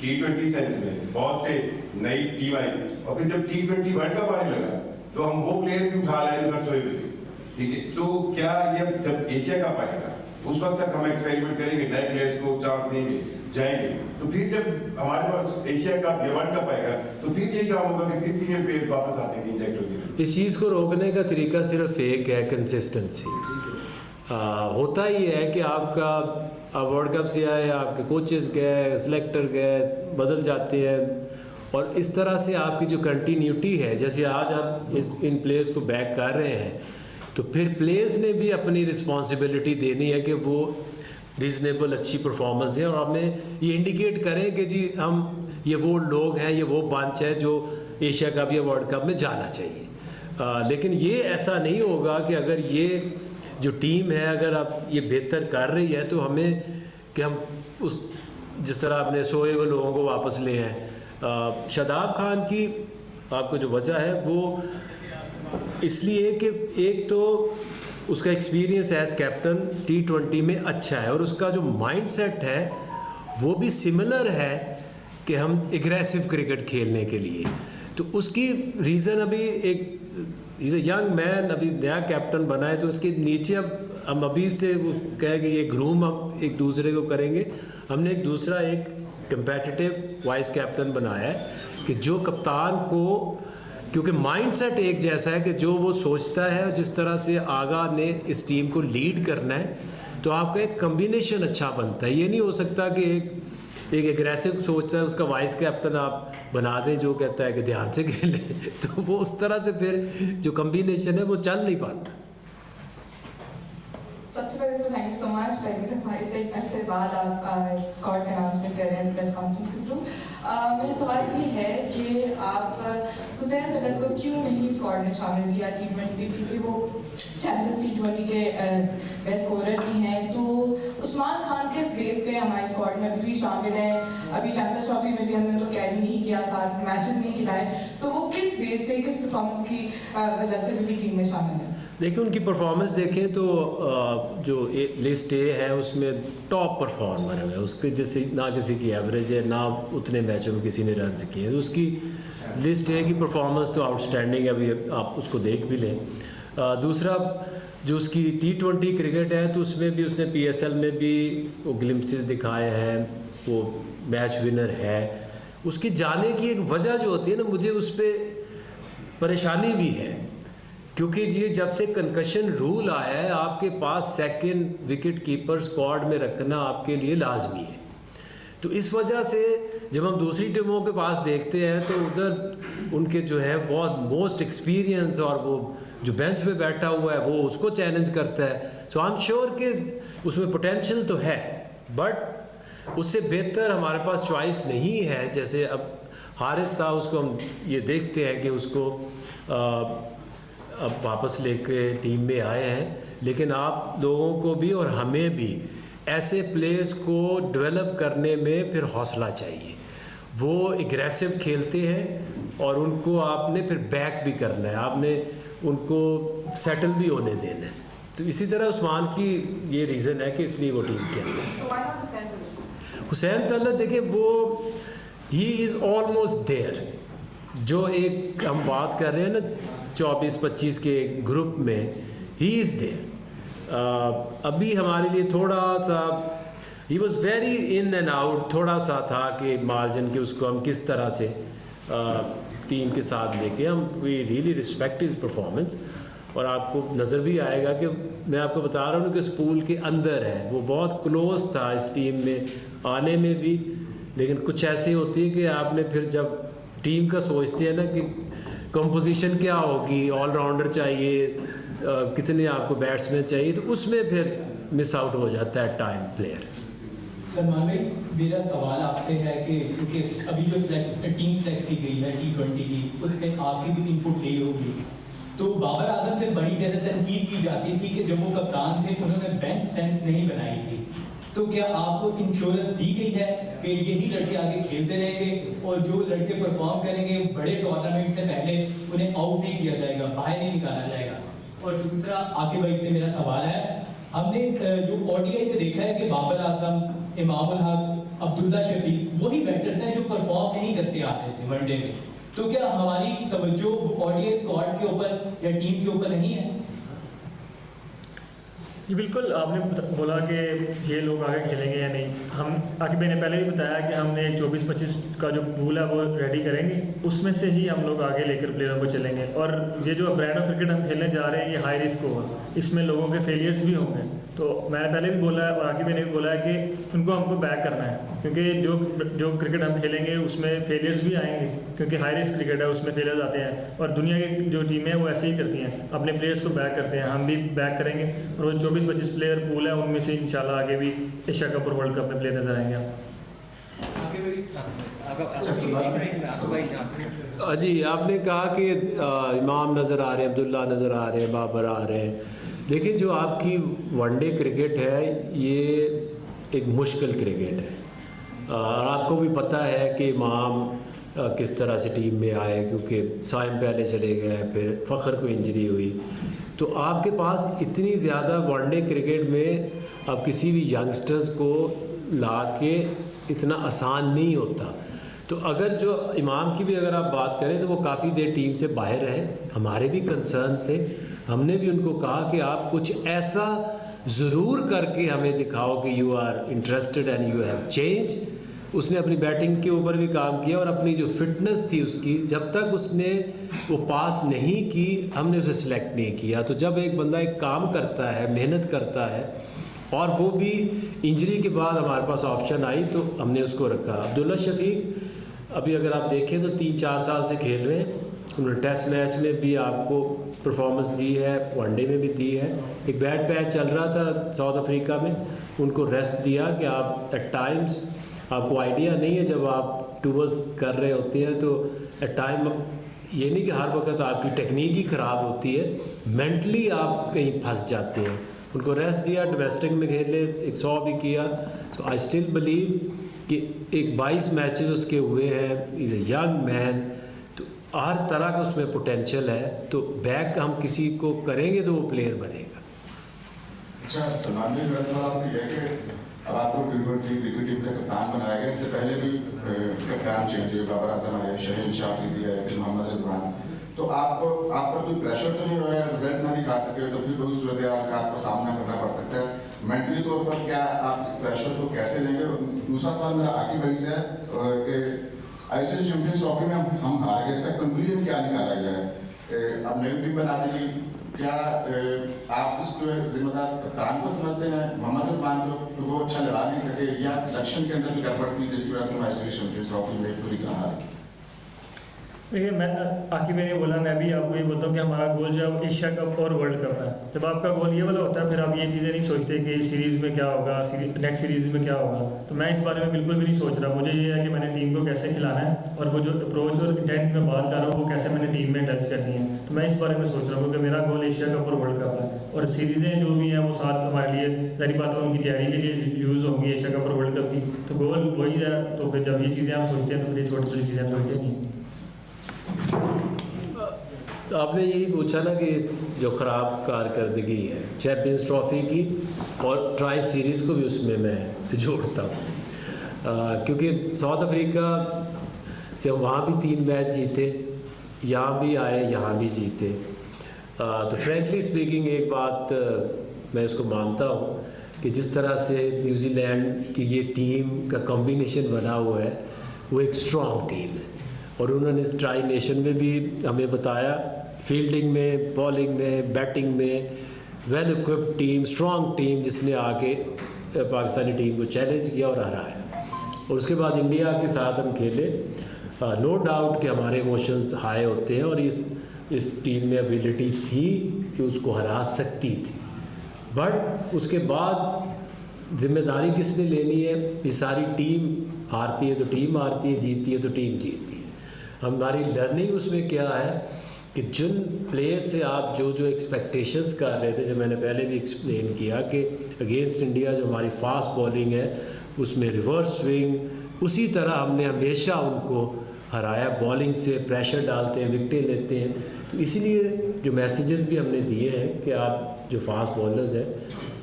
T20 सेंस में बहुत से नई टीम आई, और फिर जब T20 वर्ल्ड कप आने लगा तो हम वो प्लेयर भी उठा लाए जो घर सोए हुए थे। ठीक है, तो क्या ये जब एशिया कप आएगा उस वक्त तक हम एक्सपेरिमेंट करेंगे, नए प्लेयर्स को चांस देंगे, जाएंगे, तो फिर जब हमारे पास एशिया कप या वर्ल्ड कप आएगा तो फिर यही काम होगा कि फिर सीनियर प्लेयर्स वापस आते हैं इंजेक्ट होकर। इस चीज़ को रोकने का तरीका सिर्फ एक है, कंसिस्टेंसी। होता ही है कि आपका वर्ल्ड कप से आए, आपके कोचेस गए, सिलेक्टर गए, बदल जाते हैं, और इस तरह से आपकी जो कंटिन्यूटी है, जैसे आज आप इन प्लेयर्स को बैक कर रहे हैं, तो फिर प्लेयर्स ने भी अपनी रिस्पॉन्सिबिलिटी देनी है कि वो रीज़नेबल अच्छी परफॉर्मेंस है और हमें ये इंडिकेट करें कि जी हम ये वो लोग हैं, ये वो बंच है जो एशिया कप या वर्ल्ड कप में जाना चाहिए। लेकिन ये ऐसा नहीं होगा कि अगर ये जो टीम है अगर आप ये बेहतर कर रही है तो हमें कि हम उस जिस तरह आपने सोए हुए लोगों को वापस ले आए। शादाब खान की आपको जो वजह है वो इसलिए कि एक तो उसका एक्सपीरियंस एज कैप्टन T20 में अच्छा है और उसका जो माइंडसेट है वो भी सिमिलर है कि हम एग्रेसिव क्रिकेट खेलने के लिए। तो उसकी रीज़न अभी एक इज़ अ यंग मैन, अभी नया कैप्टन बना है तो उसके नीचे अब हम अभी से वो कहे कि ये ग्रूम हम एक दूसरे को करेंगे। हमने एक दूसरा एक कंपेटिटिव वाइस कैप्टन बनाया है कि जो कप्तान को, क्योंकि माइंडसेट एक जैसा है कि जो वो सोचता है जिस तरह से आगा ने इस टीम को लीड करना है तो आपका एक कम्बिनेशन अच्छा बनता है। ये नहीं हो सकता कि एक एग्रेसिव सोचता है उसका वाइस कैप्टन आप बना दें जो कहता है कि ध्यान से खेलें तो वो उस तरह से फिर जो कम्बिनेशन है वो चल नहीं पाता। सबसे पहले तो थैंक यू सो मच। पहली दफ़ा इतने अरसे बाद आप स्क्वाड का अनाउंसमेंट कर रहे हैं प्रेस कॉन्फ्रेंस के थ्रू। मेरा सवाल ये है कि आप हुसैन तलत को क्यों नहीं स्क्वाड में शामिल किया T20 के, क्योंकि वो चैंपियंस T20 के बेस्ट स्कोरर भी हैं। तो उस्मान खान के बेस पे हमारी स्क्वाड में अभी भी शामिल हैं। अभी चैंपियंस ट्रॉफी में भी हमने तो कैरी नहीं किया, साथ मैचेस नहीं खिलाए, तो वो किस बेस पे, किस परफॉर्मेंस की वजह से भी टीम में शामिल है? देखिए उनकी परफॉर्मेंस देखें तो जो लिस्ट ए है उसमें टॉप परफॉर्मर है, उसके जैसे ना किसी की एवरेज है ना उतने मैचों में किसी ने रन किए, तो उसकी लिस्ट ए की परफॉर्मेंस तो आउटस्टैंडिंग है, अभी आप उसको देख भी लें। दूसरा जो उसकी T20 क्रिकेट है तो उसमें भी उसने PSL में भी वो ग्लिम्पसेस दिखाए हैं, वो मैच विनर है। उसकी जाने की एक वजह जो होती है ना, मुझे उस पर परेशानी भी है क्योंकि ये जब से कंकशन रूल आया है आपके पास सेकंड विकेट कीपर स्क्वाड में रखना आपके लिए लाजमी है। तो इस वजह से जब हम दूसरी टीमों के पास देखते हैं तो उधर उनके जो है बहुत मोस्ट एक्सपीरियंस और वो जो बेंच पे बैठा हुआ है वो उसको चैलेंज करता है। सो आई एम श्योर कि उसमें पोटेंशियल तो है बट उससे बेहतर हमारे पास चॉइस नहीं है। जैसे अब हारिस था, उसको हम ये देखते हैं कि उसको अब वापस लेके टीम में आए हैं, लेकिन आप लोगों को भी और हमें भी ऐसे प्लेयर्स को डेवलप करने में फिर हौसला चाहिए। वो एग्रेसिव खेलते हैं और उनको आपने फिर बैक भी करना है, आपने उनको सेटल भी होने देना है। तो इसी तरह उस्मान की ये रीज़न है कि इसलिए वो टीम के अंदर। हुसैन तलत देखिए वो ही इज़ ऑलमोस्ट देयर। जो एक हम बात कर रहे हैं ना 24-25 के ग्रुप में, ही इज़ देयर। अभी हमारे लिए थोड़ा सा he was very in and out, थोड़ा सा था कि मार्जिन के उसको हम किस तरह से टीम के साथ लेके हम we really respect his performance. और आपको नज़र भी आएगा कि मैं आपको बता रहा हूँ कि इस पूल के अंदर है, वो बहुत क्लोज था इस टीम में आने में भी। लेकिन कुछ ऐसी होती है कि आपने फिर जब टीम का सोचते हैं ना कि कंपोजिशन क्या होगी, ऑलराउंडर चाहिए, कितने आपको बैट्समैन चाहिए, तो उसमें फिर मिस आउट हो जाता है टाइम प्लेयर। सलमान भाई मेरा सवाल आपसे है कि क्योंकि अभी जो टीम सेलेक्ट की गई है T20 की, उसमें आपकी भी इनपुट ली होगी, तो बाबर आजम पे बड़ी ज़्यादा तनकीद की जाती थी कि जब वो कप्तान थे उन्होंने बेंच स्ट्रेंथ नहीं बनाई थी। तो क्या आपको इंश्योरेंस दी गई है कि यही लड़के आगे खेलते रहेंगे और जो लड़के परफॉर्म करेंगे बड़े टूर्नामेंट से पहले उन्हें आउट नहीं किया जाएगा, बाहर नहीं निकाला जाएगा? और दूसरा आकिब भाई से मेरा सवाल है, हमने जो ODI पे देखा है कि बाबर आजम, इमाम उल हक, अब्दुल्ला शफीक वही बैटर्स हैं जो परफॉर्म नहीं करते आ रहे थे वनडे में। तो क्या हमारी तवज्जो ODI स्क्वाड के ऊपर या टीम के ऊपर नहीं है? जी बिल्कुल, आपने बोला कि ये लोग आगे खेलेंगे या नहीं। हम आकिब भाई ने पहले भी बताया कि हमने 24-25 का जो पूल है वो रेडी करेंगे, उसमें से ही हम लोग आगे लेकर प्लेयरों को चलेंगे। और ये जो ब्रांड ऑफ क्रिकेट हम खेलने जा रहे हैं ये हाई रिस्क होगा, इसमें लोगों के फेलियर्स भी होंगे। तो मैंने पहले भी बोला है और आकिब भाई ने भी बोला है कि उनको हमको बैक करना है। क्योंकि जो क्रिकेट हम खेलेंगे उसमें फेलियर्स भी आएंगे, क्योंकि हाई रिस्क क्रिकेट है, उसमें फेलियर्स आते हैं। और दुनिया की जो टीमें हैं वो ऐसे ही करती हैं, अपने प्लेयर्स को बैक करते हैं, हम भी बैक करेंगे। और वो 24-25 प्लेयर पूल है, उनमें से इंशाल्लाह आगे भी एशिया कप और वर्ल्ड कप में प्लेयर नजर आएंगे। जी, आपने कहा कि इमाम नज़र आ रहे हैं, अब्दुल्ला नज़र आ रहे हैं, बाबर आ रहे हैं। देखिए, जो आपकी वनडे क्रिकेट है ये एक मुश्किल क्रिकेट है। और आपको भी पता है कि इमाम किस तरह से टीम में आए, क्योंकि साइम पहले चले गए, फिर फ़खर को इंजरी हुई। तो आपके पास इतनी ज़्यादा वनडे क्रिकेट में अब किसी भी यंगस्टर्स को ला के इतना आसान नहीं होता। तो अगर जो इमाम की भी अगर आप बात करें तो वो काफ़ी देर टीम से बाहर रहे, हमारे भी कंसर्न थे। हमने भी उनको कहा कि आप कुछ ऐसा ज़रूर करके हमें दिखाओ कि you are interested and you have change. उसने अपनी बैटिंग के ऊपर भी काम किया और अपनी जो फिटनेस थी उसकी, जब तक उसने वो पास नहीं की हमने उसे सिलेक्ट नहीं किया। तो जब एक बंदा एक काम करता है, मेहनत करता है, और वो भी इंजरी के बाद हमारे पास ऑप्शन आई तो हमने उसको रखा। अब्दुल्ला शफीक अभी अगर आप देखें तो 3-4 साल से खेल रहे हैं। उन्होंने टेस्ट मैच में भी आपको परफॉर्मेंस दी है, वनडे में भी दी है। एक बैड पैच चल रहा था साउथ अफ्रीका में, उनको रेस्ट दिया कि आप एट टाइम्स, आपको आइडिया नहीं है जब आप टूर्स कर रहे होते हैं तो एट टाइम ये नहीं कि हर वक्त आपकी टेक्निक ही ख़राब होती है, मेंटली आप कहीं फंस जाते हैं। उनको रेस्ट दिया, डोमेस्टिक में खेले, 100 भी किया। तो आई स्टिल बिलीव कि एक 22 मैचेस उसके हुए हैं, इज़ ए यंग मैन, तो हर तरह का उसमें पोटेंशियल है। तो बैक हम किसी को करेंगे तो वो प्लेयर बनेगा। अच्छा, सलमान भाई, मेरा सवाल आपसे यह है कि अब आपको T20 क्रिकेट टीम का कप्तान बनाया गया, इससे पहले भी कप्तान चेंज हुए, बाबर आजम आए, शहीन शाह अफरीदी आए, फिर मोहम्मद रिजवान। तो आप पर कोई प्रेशर तो नहीं हो रहा है, रिजल्ट ना दिखा सके तो फिर कोई सूरत हाल का आपको सामना करना पड़ सकता है मेंटली तौर पर, क्या आप इस प्रेशर को कैसे लेंगे? दूसरा सवाल मेरा आकिब भाई से है कि आईसीसी चैंपियंस ट्रॉफी में हम हार गए, इसका कंक्लूजन क्या निकाला गया है? अब नई टीम बना देगी, क्या आप इसको जिम्मेदार कप्तान को समझते हैं, मोहम्मद रिजवान को वो अच्छा लड़ा नहीं सके, या सिलेक्शन के अंदर भी गड़बड़ थी जिसकी वजह से हम आईसीसी चैंपियंस ट्रॉफी में पूरी तरह हारे? देखिए, मैं आकिब ने बोला, मैं भी आपको ये बोलता हूँ कि हमारा गोल जो है एशिया कप और वर्ल्ड कप है। जब आपका गोल ये वाला होता है फिर आप ये चीज़ें नहीं सोचते कि सीरीज़ में क्या होगा, नेक्स्ट सीरीज़ में क्या होगा। तो मैं इस बारे में बिल्कुल भी नहीं सोच रहा। मुझे ये है कि मैंने टीम को कैसे खिलाना है, और वो जो अप्रोच और इंटेंट में बात कर रहा हूँ वो कैसे मैंने टीम में टच करनी है। तो मैं इस बारे में सोच रहा हूँ कि मेरा गोल एशिया कप और वर्ल्ड कप है, और सीरीज़ें जो भी हैं वो साथ हमारे लिए जारी बात है, उनकी तैयारी के लिए यूज़ होंगी एशिया कप और वर्ल्ड कप की। तो गोल वही है। तो फिर जब ये चीज़ें आप सोचते हैं तो फिर ये छोटी छोटी चीज़ें आप सोचते नहीं। आपने यही पूछा ना कि जो ख़राब कारकर्दगी है चैम्पियंस ट्रॉफी की, और ट्राई सीरीज़ को भी उसमें मैं जोड़ता हूँ, क्योंकि साउथ अफ्रीका से वहाँ भी 3 मैच जीते, यहाँ भी आए, यहाँ भी जीते। तो फ्रेंकली स्पीकिंग एक बात मैं इसको मानता हूँ कि जिस तरह से न्यूजीलैंड की ये टीम का कॉम्बिनेशन बना हुआ है वो एक स्ट्रॉन्ग टीम है। और उन्होंने ट्राई नेशन में भी हमें बताया, फील्डिंग में, बॉलिंग में, बैटिंग में well equipped team, strong team, जिसने आके पाकिस्तानी टीम को चैलेंज किया और हराया। और उसके बाद इंडिया के साथ हम खेले। नो डाउट कि हमारे इमोशंस हाई होते हैं, और इस टीम में एबिलिटी थी कि उसको हरा सकती थी। बट उसके बाद जिम्मेदारी किसने लेनी है? ये सारी टीम हारती है तो टीम हारती है, जीतती है तो टीम जीतती है। हमारी लर्निंग उसमें क्या है कि जिन प्लेयर से आप जो एक्सपेक्टेशंस कर रहे थे, जो मैंने पहले भी एक्सप्लेन किया कि अगेंस्ट इंडिया जो हमारी फास्ट बॉलिंग है उसमें रिवर्स स्विंग, उसी तरह हमने हमेशा उनको हराया। बॉलिंग से प्रेशर डालते हैं, विकेटें लेते हैं। तो इसीलिए जो मैसेजेस भी हमने दिए हैं कि आप जो फास्ट बॉलर्स हैं,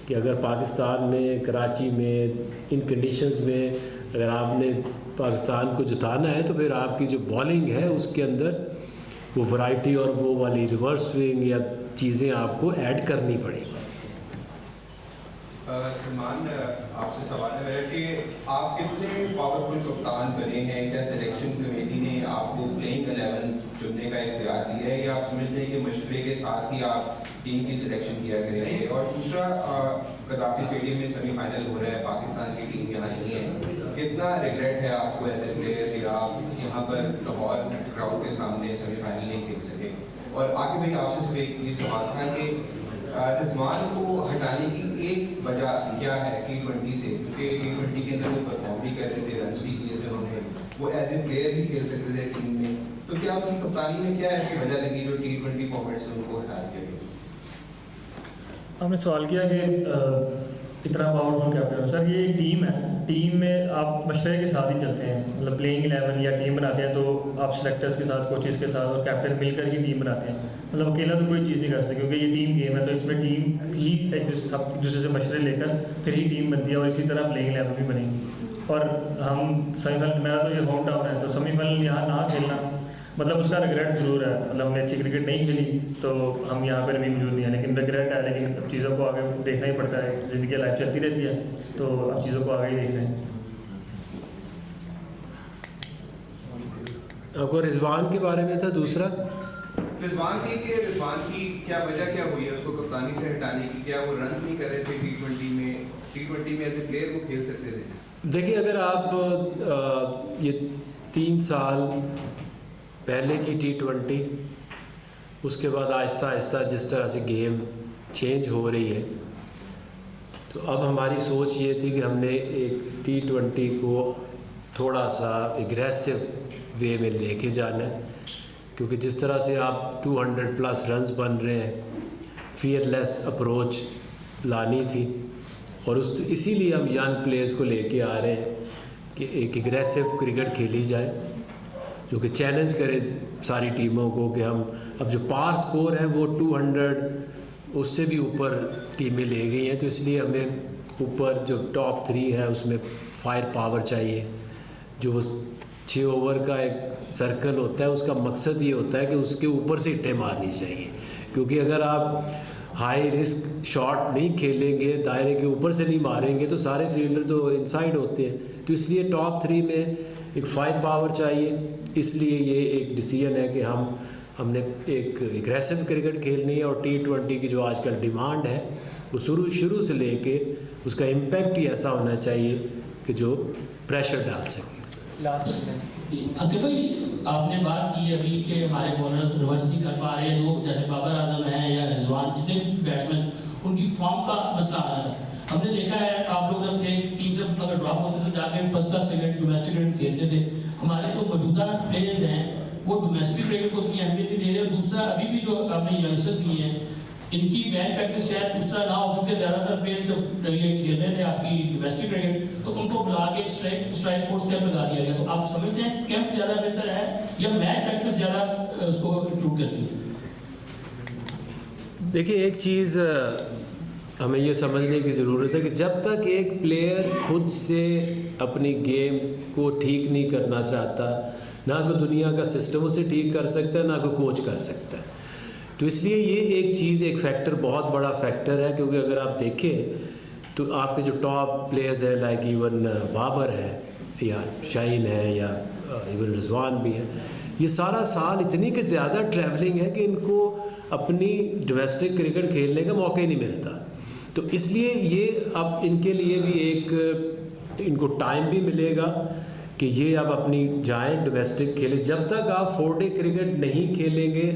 कि अगर पाकिस्तान में, कराची में, इन कंडीशंस में अगर आपने पाकिस्तान को जिताना है तो फिर आपकी जो बॉलिंग है उसके अंदर वो वैरायटी और वो वाली रिवर्स स्विंग या चीज़ें आपको ऐड करनी पड़ेगी। सलमान, आपसे सवाल है मेरा कि आप कितने पावरफुल कप्तान बने हैं? क्या सिलेक्शन कमेटी ने आपको प्लेइंग 11 चुनने का इख्तियार दिया है, या आप समझते हैं कि मशवरे के साथ ही आप टीम की सिलेक्शन किया करेंगे? और दूसरा, गद्दाफी स्टेडियम में सेमीफाइनल हो रहा है, पाकिस्तान की टीम यहाँ नहीं है, कितना रिग्रेट है आपको एज ए प्लेयर कि आप यहाँ पर लाहौर क्राउड के सामने सेमीफाइनल नहीं खेल सके? और आगे भाई आपसे सिर्फ एक ये सवाल था कि रिजवान को हटाने की एक वजह क्या है T20 से, क्योंकि T20 के अंदर वो परफॉर्म भी कर रहे थे, रन भी किए थे उन्होंने, वो एज ए प्लेयर भी खेल सकते थे टीम में, तो क्या उनकी कप्तानी में क्या ऐसी वजह लगी जो T20 फॉर्मेट से उनको हटा दिया गया? आपने सवाल किया कि इतना पावरफुल कैप्टन सर, ये एक टीम है, टीम में आप मशवरे के साथ ही चलते हैं, मतलब प्लेइंग 11 या टीम बनाते हैं तो आप सेलेक्टर्स के साथ, कोचेस के साथ और कैप्टन मिलकर ही टीम बनाते हैं, मतलब अकेला तो कोई चीज़ नहीं कर सकते, क्योंकि ये टीम गेम है, तो इसमें टीम ही एक दूसरे से मशवरे लेकर फिर ही टीम बनती है, और इसी तरह प्लेइंग 11 भी बनेगी। और हम सेमीफाइनल, मेरा तो ये होम टाउन है, तो सेमीफाइनल यहाँ ना खेलना मतलब उसका रिग्रेट जरूर है, मतलब हमने अच्छी क्रिकेट नहीं खेली तो हम यहाँ पर भी मौजूद नहीं है, लेकिन रिग्रेट है, लेकिन चीज़ों को आगे देखना ही पड़ता है, ज़िंदगी लाइफ चलती रहती है, तो अब चीज़ों को आगे ही देख रहे हैं। आपको रिजवान के बारे में था दूसरा, रिजवान की क्या वजह क्या हुई है उसको कप्तानी से हटाने की? क्या वो रन नहीं कर रहे थे T20 में एज ए प्लेयर वो खेल सकते थे? देखिए अगर आप ये 3 साल पहले की T20, उसके बाद आहिस्ता आहिस्ता जिस तरह से गेम चेंज हो रही है, तो अब हमारी सोच ये थी कि हमने एक T20 को थोड़ा सा एग्रेसिव वे में लेके जाना है, क्योंकि जिस तरह से आप 200+ रन्स बन रहे हैं, फियरलेस अप्रोच लानी थी, और इसीलिए हम यंग प्लेयर्स को लेके आ रहे हैं कि एक एग्रेसिव क्रिकेट खेली जाए जो कि चैलेंज करे सारी टीमों को कि हम अब जो पार स्कोर है वो 200 उससे भी ऊपर टीमें ले गई हैं, तो इसलिए हमें ऊपर जो टॉप 3 है उसमें फायर पावर चाहिए। जो 6 ओवर का एक सर्कल होता है उसका मकसद ये होता है कि उसके ऊपर से इट्टे मारनी चाहिए, क्योंकि अगर आप हाई रिस्क शॉट नहीं खेलेंगे, दायरे के ऊपर से नहीं मारेंगे, तो सारे फील्डर तो इनसाइड होते हैं, तो इसलिए टॉप 3 में एक फायर पावर चाहिए। इसलिए ये एक डिसीजन है कि हमने एक एग्रेसिव क्रिकेट खेलनी है, और T20 की जो आजकल डिमांड है वो शुरू से लेके उसका इम्पैक्ट ही ऐसा होना चाहिए कि जो प्रेशर डाल सके। अंकित भाई, आपने बात की अभी कि हमारे बॉलर रिवर्स नहीं कर पा रहे हैं, तो जैसे बाबर आजम है या रिजवान, जितने बैट्समैन, उनकी फॉर्म का मसला आ रहा था। हमने देखा है आप लोग जब थे टीम से अगर ड्रॉप होते तो जाके first class cricket, domestic cricket खेलते थे। हमारे तो मौजूदा प्लेयर्स हैं वो डोमेस्टिक क्रिकेट को उतनी अहमियत नहीं दे रहे, और दूसरा अभी भी जो आपने यंगस्टर्स किए हैं इनकी मैच प्रैक्टिस शायद दूसरा ना हो, क्योंकि ज़्यादातर प्लेयर्स जब ये खेल रहे थे आपकी डोमेस्टिक क्रिकेट तो उनको बुला के स्ट्राइक फोर्स कैंप लगा दिया गया। तो आप समझते हैं कैंप ज़्यादा बेहतर है या मैच प्रैक्टिस ज़्यादा उसको इंक्लूड करती है? देखिए एक चीज़ हमें ये समझने की ज़रूरत है कि जब तक एक प्लेयर खुद से अपनी गेम को ठीक नहीं करना चाहता, ना कोई दुनिया का सिस्टम उसे ठीक कर सकता है, ना कोई कोच कर सकता है। तो इसलिए ये एक चीज़, एक फैक्टर, बहुत बड़ा फैक्टर है, क्योंकि अगर आप देखें तो आपके जो टॉप प्लेयर्स हैं लाइक इवन बाबर है या शाहीन है या इवन रिजवान भी है, ये सारा साल इतनी कि ज़्यादा ट्रैवलिंग है कि इनको अपनी डोमेस्टिक क्रिकेट खेलने का मौका ही नहीं मिलता। तो इसलिए ये अब इनके लिए भी एक इनको टाइम भी मिलेगा कि ये अब अपनी जाएं डोमेस्टिक खेलें। जब तक आप 4 डे क्रिकेट नहीं खेलेंगे,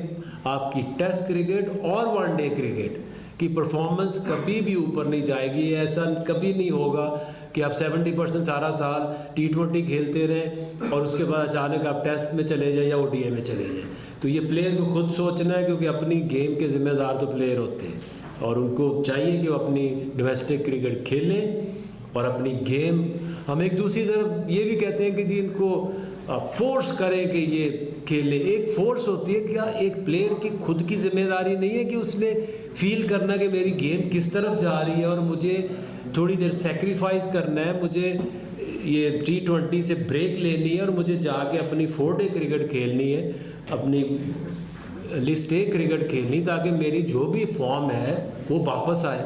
आपकी टेस्ट क्रिकेट और 1 डे क्रिकेट की परफॉर्मेंस कभी भी ऊपर नहीं जाएगी। ऐसा कभी नहीं होगा कि आप 70% सारा साल T20 खेलते रहें और उसके बाद अचानक आप टेस्ट में चले जाएं या ODI में चले जाएं। तो ये प्लेयर को खुद सोचना है, क्योंकि अपनी गेम के ज़िम्मेदार तो प्लेयर होते हैं, और उनको चाहिए कि वो अपनी डोमेस्टिक क्रिकेट खेलें और अपनी गेम। हम एक दूसरी तरफ ये भी कहते हैं कि जी इनको फोर्स करें कि ये खेले। एक फोर्स होती है, क्या एक प्लेयर की खुद की जिम्मेदारी नहीं है कि उसने फील करना कि मेरी गेम किस तरफ जा रही है और मुझे थोड़ी देर सेक्रीफाइस करना है, मुझे ये T20 से ब्रेक लेनी है और मुझे जाके अपनी 4 डे क्रिकेट खेलनी है, अपनी लिस्ट ए क्रिकेट खेलनी, ताकि मेरी जो भी फॉर्म है वो वापस आए।